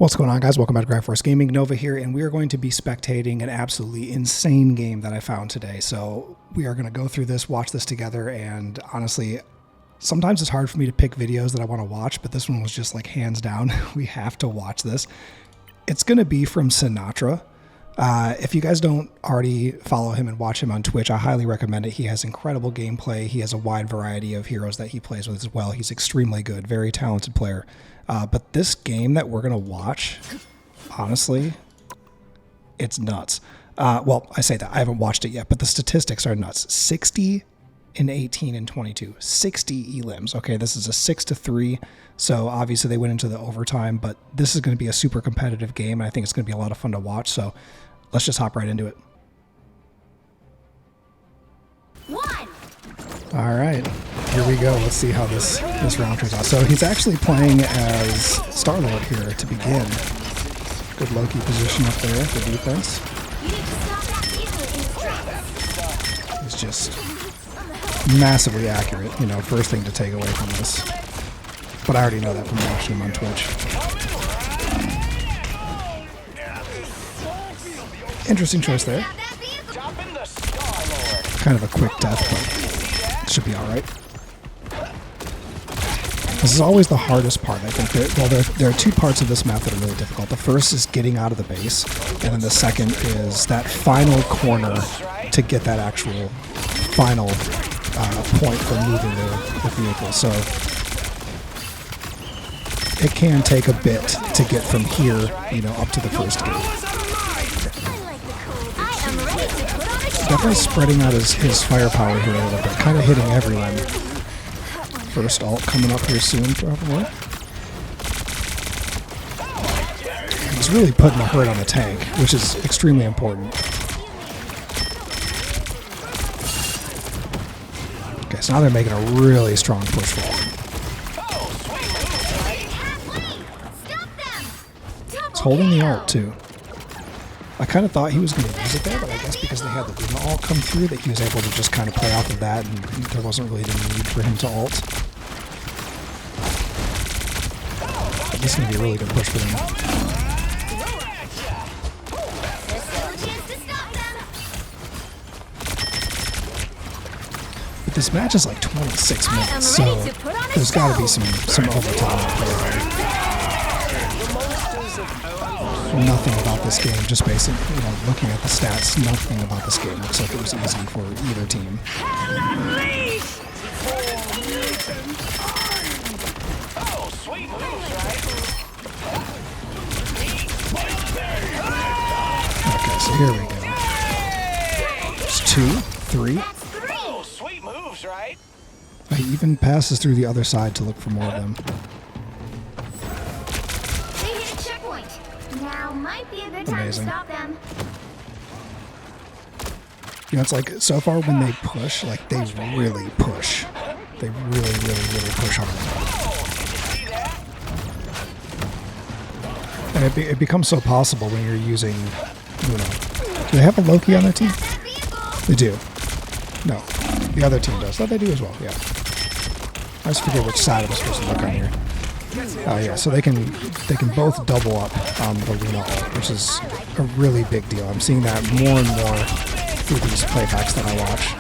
What's going on, guys? Welcome back to Grind Force Gaming. Nova here, and we are going to be spectating an absolutely insane game that I found today. So we are going to go through this, watch this together, and honestly, sometimes it's hard for me to pick videos that I want to watch, but this one was just like hands down, we have to watch this. It's going to be from Sinatraa. If you guys don't already follow him and watch him on Twitch, I highly recommend it. He has incredible gameplay. He has a wide variety of heroes that he plays with as well. He's extremely good, very talented player. But this game that we're going to watch, honestly, it's nuts. Well, I say that. I haven't watched it yet, but the statistics are nuts. 60 and 18 and 22. 60 Elims. Okay, this is a 6-3, so obviously they went into the overtime, but this is going to be a super competitive game, and I think it's going to be a lot of fun to watch, so let's just hop right into it. All right, here we go. Let's see how this round turns out. So he's actually playing as Star-Lord here to begin. Good Loki position up there, the defense. He's just massively accurate, you know, first thing to take away from this. But I already know that from watching him on Twitch. Interesting choice there. Kind of a quick death, but should be alright. This is always the hardest part, I think. There are two parts of this map that are really difficult. The first is getting out of the base, and then the second is that final corner to get that actual final point for moving the vehicle. So it can take a bit to get from here, you know, up to the first gate. Definitely spreading out his firepower here a little bit, kind of hitting everyone. First ult coming up here soon, probably. He's really putting a hurt on the tank, which is extremely important. Okay, so now they're making a really strong push forward. He's holding the ult too. I kind of thought he was going to use it there, but I guess because they had the Luna ult come through that he was able to just kind of play off of that, and there wasn't really the need for him to ult. But this is going to be a really good push for them. But this match is like 26 minutes, so there's got to be some overtime. Nothing about this game, just basically, you know, looking at the stats, nothing about this game looks like it was easy for either team. Okay, so here we go. It's 2, 3. He even passes through the other side to look for more of them. Amazing. You know, it's like, so far when they push, like, they really push. They really push hard. And it becomes so possible when you're using, you know, do they have a Loki on their team? They do. No, the other team does. Oh, they do as well, yeah. I just forget which side I'm supposed to look on here. Oh yeah, so they can both double up on the Luna ult, which is a really big deal. I'm seeing that more and more through these playbacks that I watch.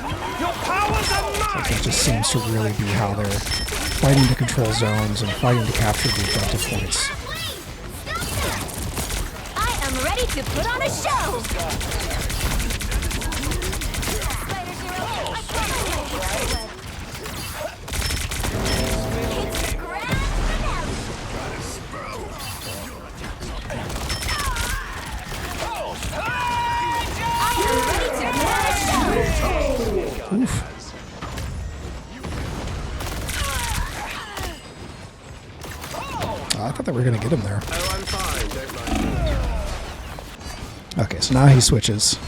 Like, it just seems to really be how they're fighting to control zones and fighting to capture the objective points. I am ready to put on a show. Oof. I thought they were going to get him there. Okay, so now he switches.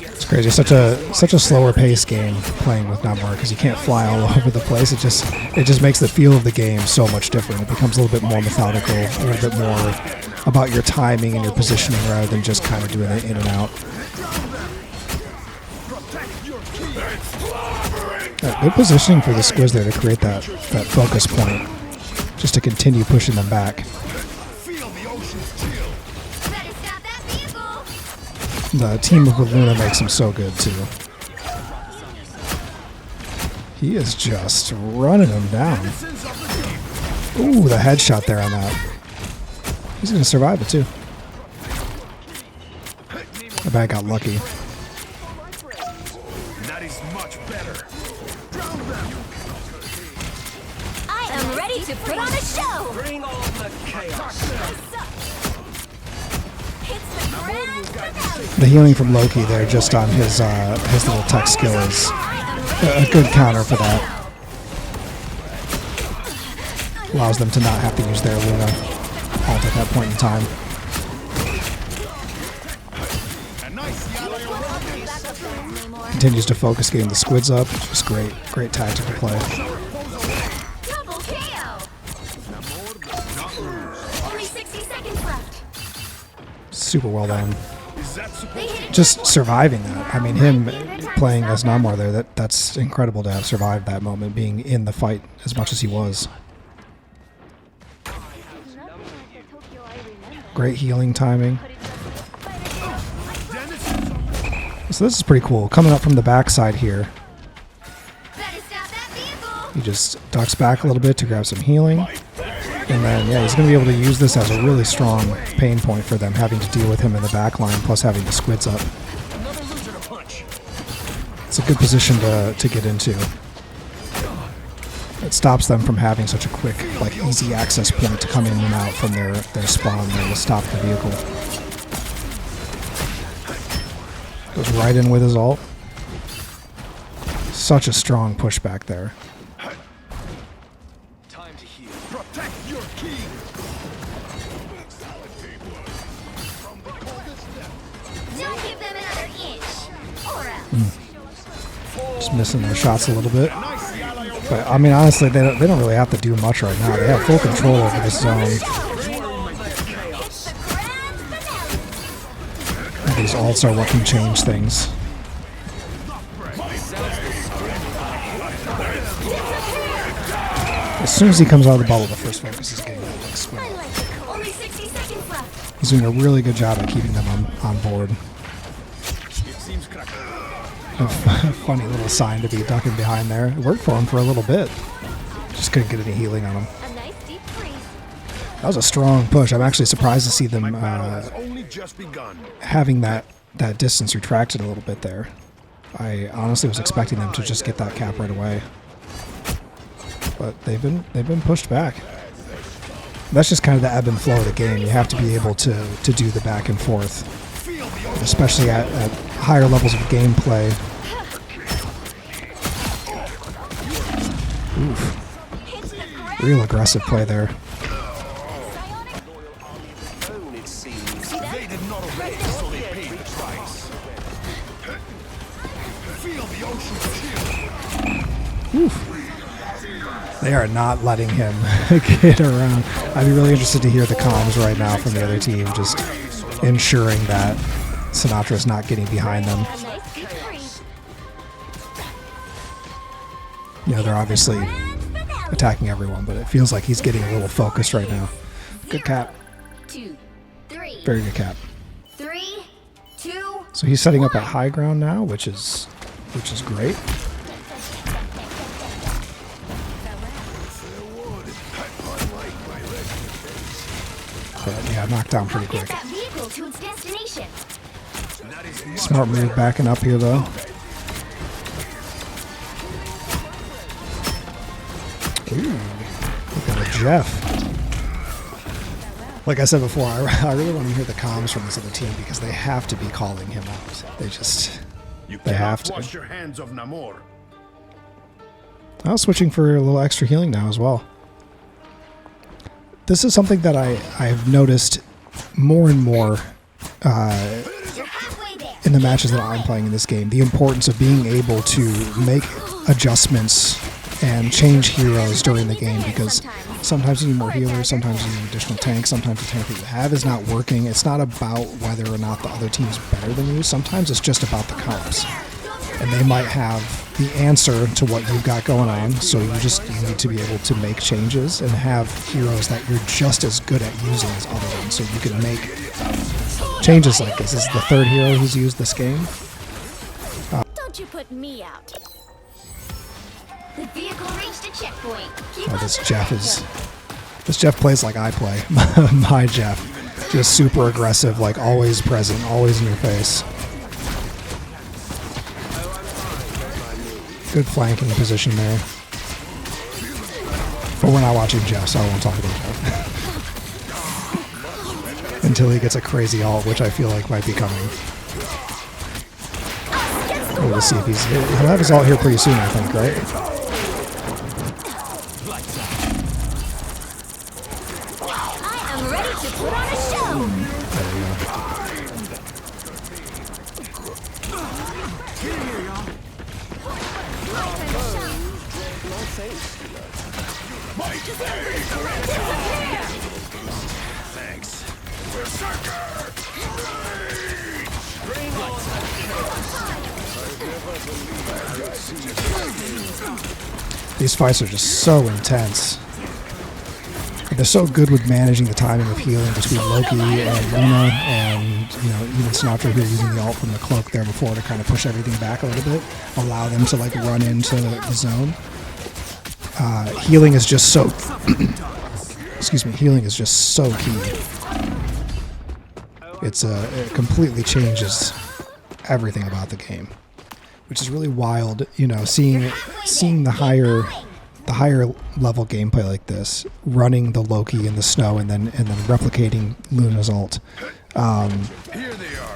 It's crazy. Such a slower pace game playing with Namor because you can't fly all over the place. It just makes the feel of the game so much different. It becomes a little bit more methodical, a little bit more about your timing and your positioning rather than just kind of doing it in and out. Good positioning for the squiz there to create that focus point, just to continue pushing them back. The team with Luna makes him so good too. He is just running him down. Ooh, the headshot there on that. He's going to survive it too. The bad got lucky. That is much better. I am ready to put on a show. Bring on the chaos. It's the grand finale. The healing from Loki there just on his little tech skill is a good counter for that. Allows them to not have to use their Luna ult at that point in time. Continues to focus getting the squids up. Just great tactical play. Double KO. Only 60 seconds left. Super well done. They hit it Just surviving that. I mean, him playing as Namor there, that's incredible to have survived that moment, being in the fight as much as he was. Great healing timing. So this is pretty cool. Coming up from the backside here, better stop that vehicle. he just ducks back a little bit to grab some healing. And then, yeah, he's going to be able to use this as a really strong pain point for them, having to deal with him in the back line, plus having the squids up. It's a good position to get into. It stops them from having such a quick, like, easy access point to come in and out from their spawn there to stop the vehicle. Goes right in with his ult. Such a strong pushback there. Time to heal. Protect your king. Don't give them another inch, or else. Just missing their shots a little bit. But, I mean, honestly, they don't really have to do much right now. They have full control over this zone. It's the grand finale. These ults are what can change things. As soon as he comes out of the bubble, the first focus is getting that next squid. Only 60 seconds left. He's doing a really good job at keeping them on board. A funny little sign to be ducking behind there. It worked for him for a little bit. Just couldn't get any healing on him. A nice deep freeze. That was a strong push. I'm actually surprised to see them Only just begun. having that distance retracted a little bit there. I honestly was expecting them to just get that cap right away, but they've been pushed back. That's just kind of the ebb and flow of the game. You have to be able to do the back and forth, especially at higher levels of gameplay. Oof. Real aggressive play there. They did not obey, so they paid the price. Feel the ocean chill. Oof. They are not letting him get around. I'd be really interested to hear the comms right now from the other team, just ensuring that Sinatra's not getting behind them. A nice deep freeze. You know, they're obviously Grand finale. attacking everyone, but it feels like he's getting a little focused right now. Good cap. 2, 3, Very good cap. 3, 2. So he's setting up at high ground now, which is great. But yeah, knocked down pretty Get quick. that vehicle to its destination. Smart move backing up here though. Ooh, look at Jeff. Like I said before, I really want to hear the comms from this other team because they have to be calling him out. They have to. Wash your hands of Namor. I was switching for a little extra healing now as well. This is something that I've noticed more and more You're halfway there. in the matches that I'm playing in this game. The importance of being able to make adjustments and change heroes during the game, because sometimes you need more healers, sometimes you need additional tanks, sometimes the tank that you have is not working. It's not about whether or not the other team's better than you. Sometimes it's just about the comps. And they might have the answer to what you've got going on. So you need to be able to make changes and have heroes that you're just as good at using as other ones. So you can make changes like this. This is the third hero who's used this game. Don't you put me out. The vehicle reached a checkpoint. Keep up This the Jeff pressure. this Jeff plays like I play. My Jeff, just super aggressive, like always present, always in your face. Good flanking position there. But we're not watching Jeff, so I won't talk about Jeff. Until he gets a crazy ult, which I feel like might be coming. We'll see if he'll have his ult here pretty soon, I think, right? I am ready to put on a show. There we go. Thanks. Berserker! These fights are just so intense. They're so good with managing the timing of healing between Loki and Luna, and even Sinatraa here using the ult from the cloak there before to kind of push everything back a little bit, allow them to like run into the zone. Healing is just so excuse me. Healing is just so key. It completely changes everything about the game, which is really wild. Seeing the higher level gameplay like this, running the Loki in the snow and then replicating Luna's ult.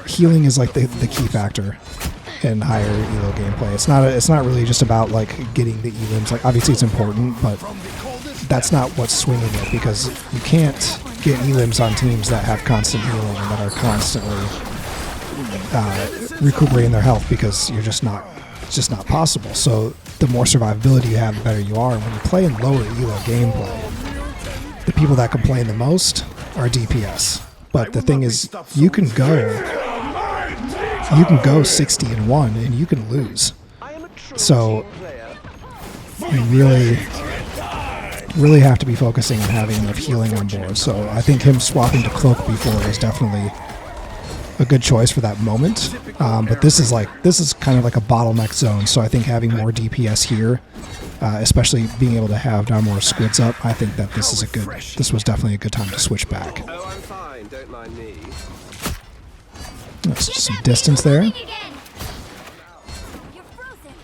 Healing is like the key factor in higher elo gameplay. It's not really just about like getting the elims. Like obviously it's important, but that's not what's swinging it, because you can't get elims on teams that have constant healing and that are constantly recuperating their health, because it's just not possible. So the more survivability you have, the better you are. And when you play in lower elo gameplay, the people that complain the most are DPS. But the thing is, you can go 60-1 and you can lose. So you really have to be focusing on having enough healing on board. So I think him swapping to cloak before is definitely a good choice for that moment. But this is kind of like a bottleneck zone. So I think having more DPS here, especially being able to have Namor squids up, I think that this was definitely a good time to switch back. Oh, I'm fine. Don't mind me. That's just some distance there. You're frozen.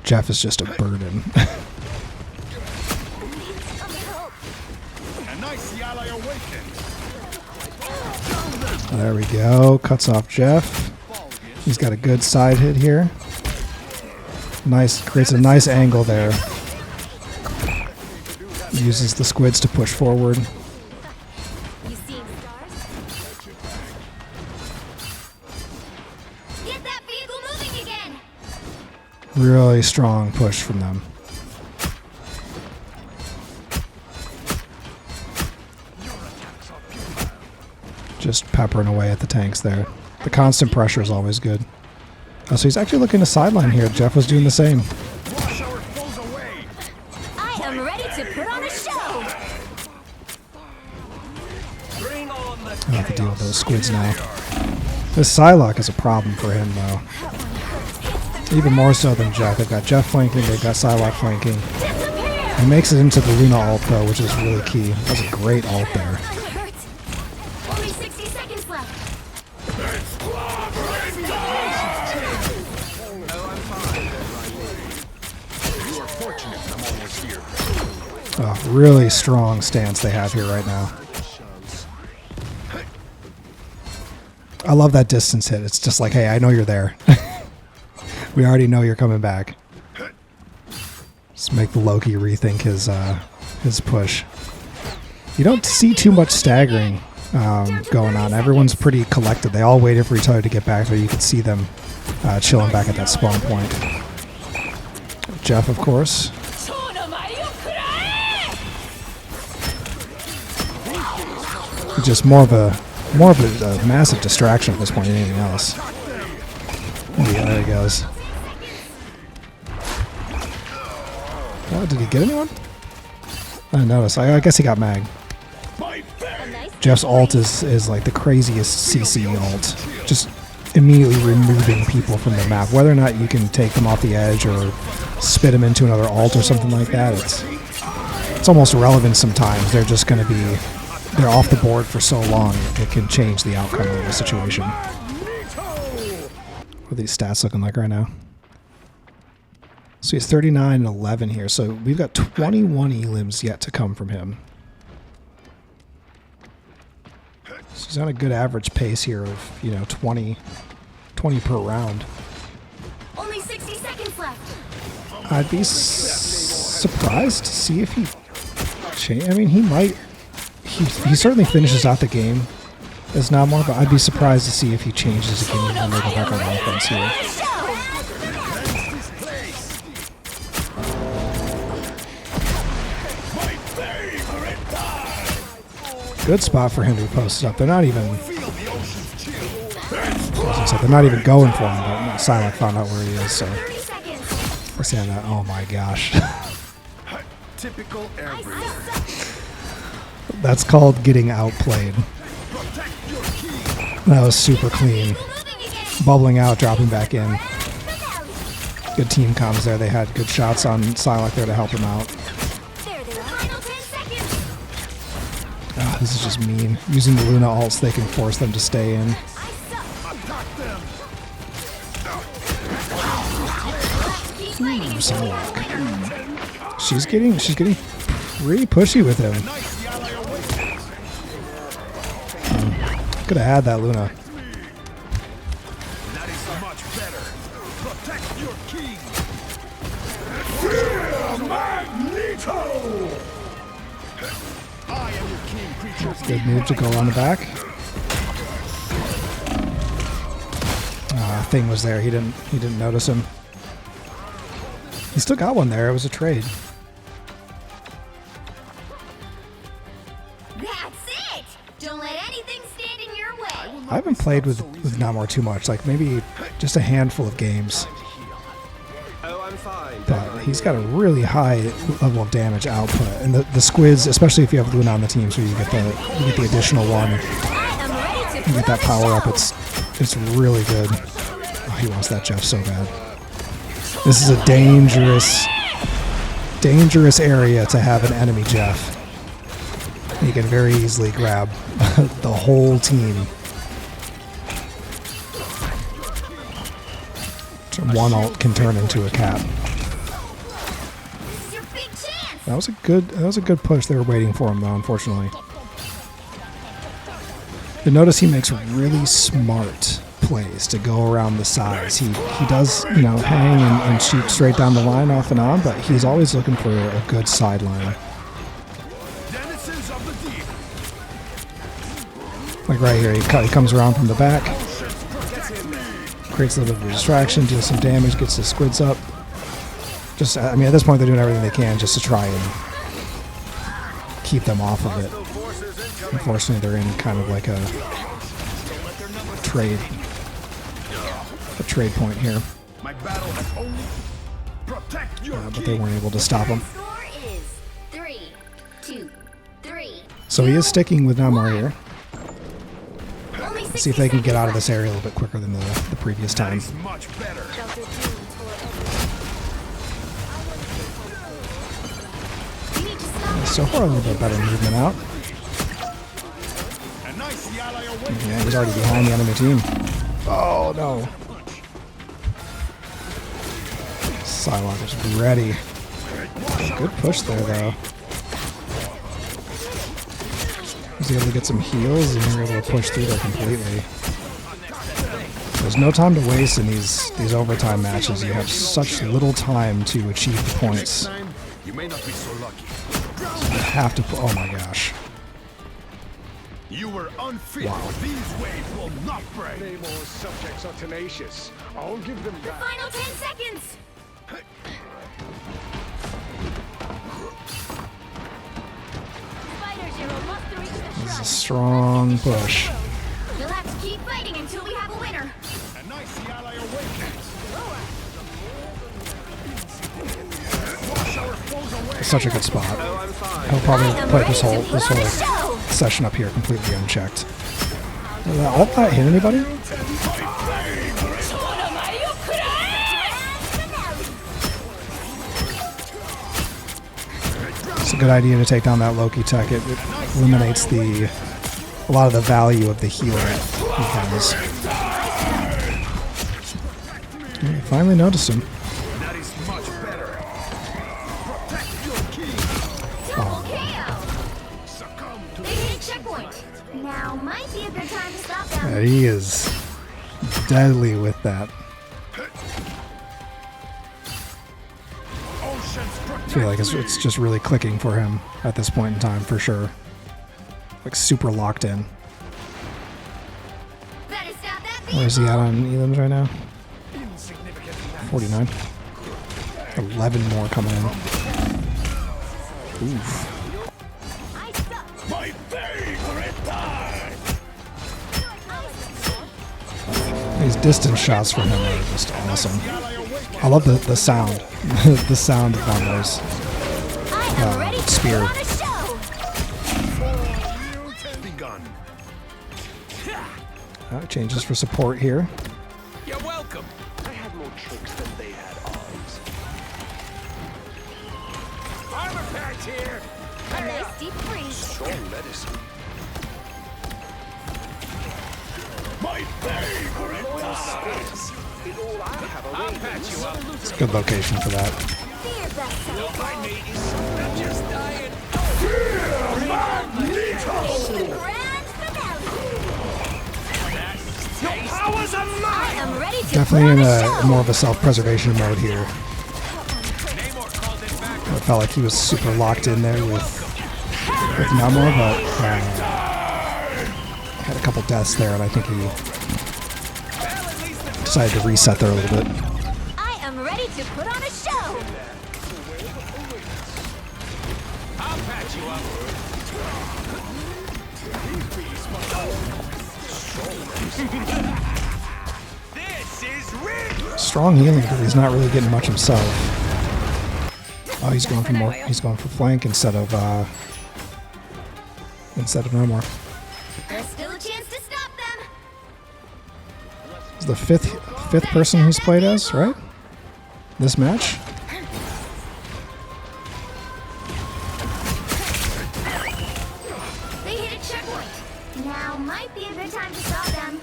Jeff is just a burden. And I see ally awakened. There we go. Cuts off Jeff. He's got a good side hit here. Nice, creates a nice angle there. Uses the squids to push forward. You seeing stars? Get that vehicle moving again. Really strong push from them. Just peppering away at the tanks there. The constant pressure is always good. Oh, so he's actually looking to sideline here. Jeff was doing the same. Wash our foes away. I am ready to put on a show. Bring on the I'll have to deal with those squids now. This Psylocke is a problem for him, though. Even more so than Jeff. They've got Jeff flanking, they've got Psylocke flanking. He makes it into the Luna ult, though, which is really key. That was a great ult there. It hurts. Only 60 seconds left. You are fortunate Namor was here. Oh, really strong stance they have here right now. I love that distance hit. It's just like, hey, I know you're there. We already know you're coming back. Just make the Loki rethink his push. You don't see too much staggering going on. Everyone's pretty collected. They all waited for each other to get back there. You could see them chilling back at that spawn point. Jeff, of course. Just more of a massive distraction at this point than anything else. Yeah, there he goes. Oh, did he get anyone? I didn't notice. I guess he got mag. Jeff's ult is like the craziest CC ult. Just immediately removing people from the map. Whether or not you can take them off the edge or spit them into another ult or something like that, it's almost irrelevant sometimes. They're just going to be... They're off the board for so long, it can change the outcome of the situation. What are these stats looking like right now? So he's 39 and 11 here. So we've got 21 Elims yet to come from him. So he's on a good average pace here of, 20 per round. Only 60 seconds left. I'd be surprised to see if he I mean, he might. He certainly finishes out the game as Namor, but I'd be surprised to see if he changes again when they go back on offense here. Good spot for him to be posted up. They're not even. They're not even going for him, but Silent found out where he is, so we're saying that. Oh my gosh. Typical air breather. That's called getting outplayed. That was super clean. Bubbling out, dropping back in. Good team comms there. They had good shots on Psylocke there to help him out. Oh, this is just mean. Using the Luna ults, they can force them to stay in. Ooh, Psylocke. She's getting pretty pushy with him. Could have had that Luna. That is much better. Protect your king. Magneto. I am your king, creature. Good move to go on the back. Thing was there. He didn't notice him. He still got one there. It was a trade. I haven't played with Namor too much, like maybe just a handful of games. Oh, I'm fine. But he's got a really high level of damage output, and the squids, especially if you have Luna on the team, so you get the additional one, you get that power up. It's really good. Oh, he wants that Jeff so bad. This is a dangerous area to have an enemy Jeff. You can very easily grab the whole team. One ult can turn into a cap. That was a good push. They were waiting for him though, unfortunately. You'll notice he makes really smart plays to go around the sides. He does, hang and shoot straight down the line off and on, but he's always looking for a good sideline. Like right here, he comes around from the back. Creates a little bit of a distraction, deals some damage, gets the squids up. At this point, they're doing everything they can just to try and keep them off of it. Unfortunately, they're in kind of like a trade point here. But they weren't able to stop him. So he is sticking with Namor here. Let's see if they can get out of this area a little bit quicker than the previous time. So far, a little bit better movement out. Yeah, he's already behind the enemy team. Oh no. Psylocke is ready. Good push there, though. Was able to get some heals and we were able to push through there completely. There's no time to waste in these overtime matches. You have such little time to achieve the points. You may not be so lucky. You have to. Oh my gosh! You were unfit. Wow. These waves will not break. Namor's subjects are tenacious. I'll give them that. Final 10 seconds. This is a strong push. We'll have to keep fighting until we have a winner. And I see ally awakened. such a good spot. Oh, I'm fine. He'll probably I am play ready this to whole put on a show. session up here completely unchecked. Did that ult not hit anybody? It's a good idea to take down that Loki tech. It eliminates a lot of the value of the healer he has. I finally noticed him. That is much better. Protect your key. Double KO. Succumb to They hit a checkpoint. Now might be a good time to stop them. Yeah, he is deadly with that. I feel like it's just really clicking for him at this point in time, for sure. Like super locked in. Better stop that Where is he at on Elims right now? insignificant. 49. 11 more coming in. Oof. I suck. My favorite time. These distance shots from him are just awesome. I love the sound. The sound of Namor's I am ready to spear. put on a show. Begun. Changes for support here. You're welcome. I had more tricks than they had arms. Armor patch here. A nice deep freeze. Strong medicine. My favorite time. I'll patch you up. It's a good location for that. Be your best self. My mate is just dying. The grand finale. Powers of I mine. am ready to Definitely put in on a a show. more of a self-preservation mode here. Namor called it back. I felt like he was super locked in there with Namor, but had a couple deaths there, and I think he decided to reset there a little bit. I am ready to put on a show. I'll patch you up. This is real. Strong healing, but he's not really getting much himself. Oh, he's going for more. He's going for flank instead of Namor. There's still a chance to stop them. It's the fifth person he's played as, right? This match. They hit a checkpoint. Now might be a good time to stop them.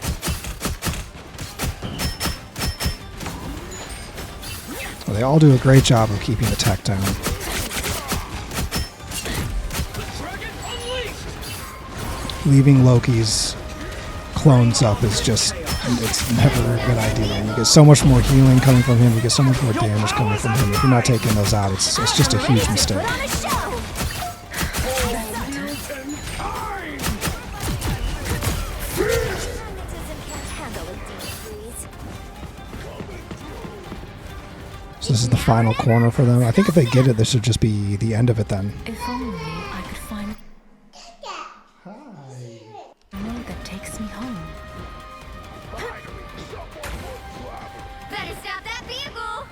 Well, they all do a great job of keeping the tech down. Leaving Loki's clones up is it's never a good idea. You get so much more healing coming from him, you get so much more damage coming from him. If you're not taking those out, it's just a huge mistake. Put on a show. So this is the final corner for them. I think if they get it, this should just be the end of it then. If only I could find a road that takes me home. Better stop that vehicle.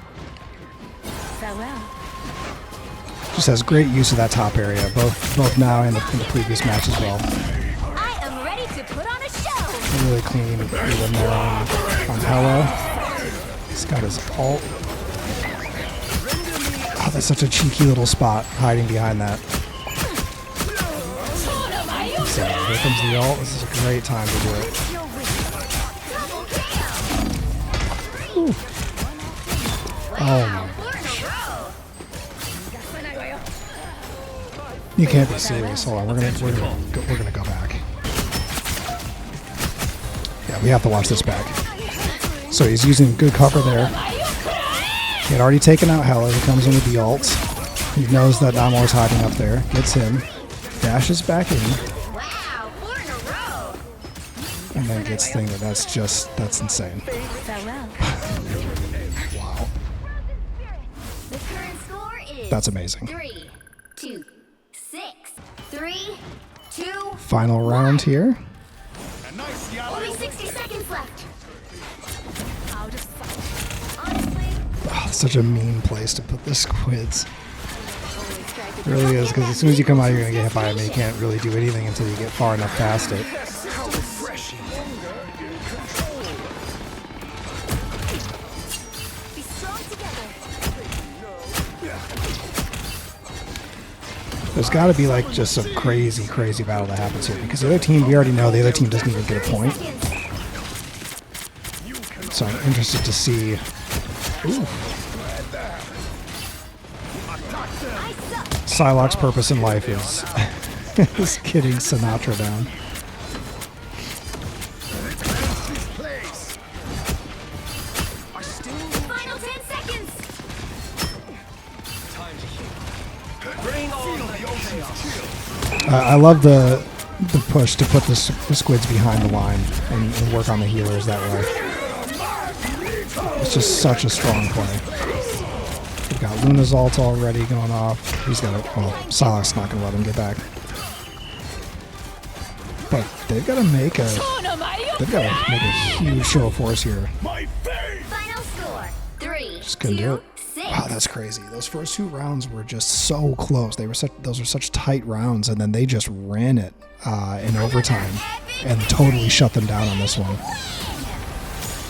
Farewell. Just has great use of that top area, both now and in the previous match as well. I am ready to put on a show. Really clean even there on Hela. He's got his ult. Oh, that's such a cheeky little spot hiding behind that. So here comes the ult. This is a great time to do it. Ooh. Oh my. You can't be serious. Hold on, we're gonna go back. Yeah, we have to watch this back. So he's using good cover there. He had already taken out Hela. He comes in with the ult. He knows that Namor's hiding up there. Gets him. Dashes back in. Wow, 4 in a row. And then gets Stinger. That's insane. Farewell. Wow. The current score is That's amazing. 3, 2, 6, 3, 2. Final round here. Only 60 seconds left. Out of sight. Honestly, Oh, such a mean place to put the squids. always It really is, because as soon as you come out, you're going to get hit by him, and you can't really do anything until you get far enough past it. How refreshing. Be strong together. There's got to be like just some crazy, crazy battle that happens here, because the other team, we already know the other team doesn't even get a point. So I'm interested to see. Ooh. Psylocke's purpose in life is, is getting Sinatraa down. Final 10 seconds. I love the push to put the squids behind the line and work on the healers that way. It's just such a strong play. We've got Luna's ult already going off. He's got it. Well, Psylocke's not going to let him get back. But they've got to make a huge show of force here. Final score. 3, Just couldn't do 2, it. 6. Wow, that's crazy. Those first 2 rounds were just so close. Those were such tight rounds, and then they just ran it in overtime and totally shut them down on this one.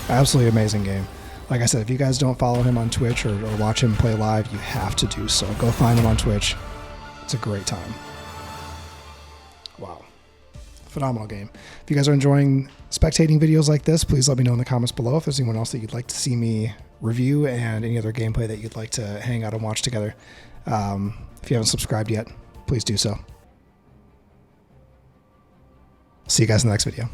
Absolutely amazing game. Like I said, if you guys don't follow him on Twitch or watch him play live, you have to do so. Go find him on Twitch. It's a great time. Wow. Phenomenal game. If you guys are enjoying spectating videos like this, please let me know in the comments below if there's anyone else that you'd like to see me review and any other gameplay that you'd like to hang out and watch together. If you haven't subscribed yet, please do so. See you guys in the next video.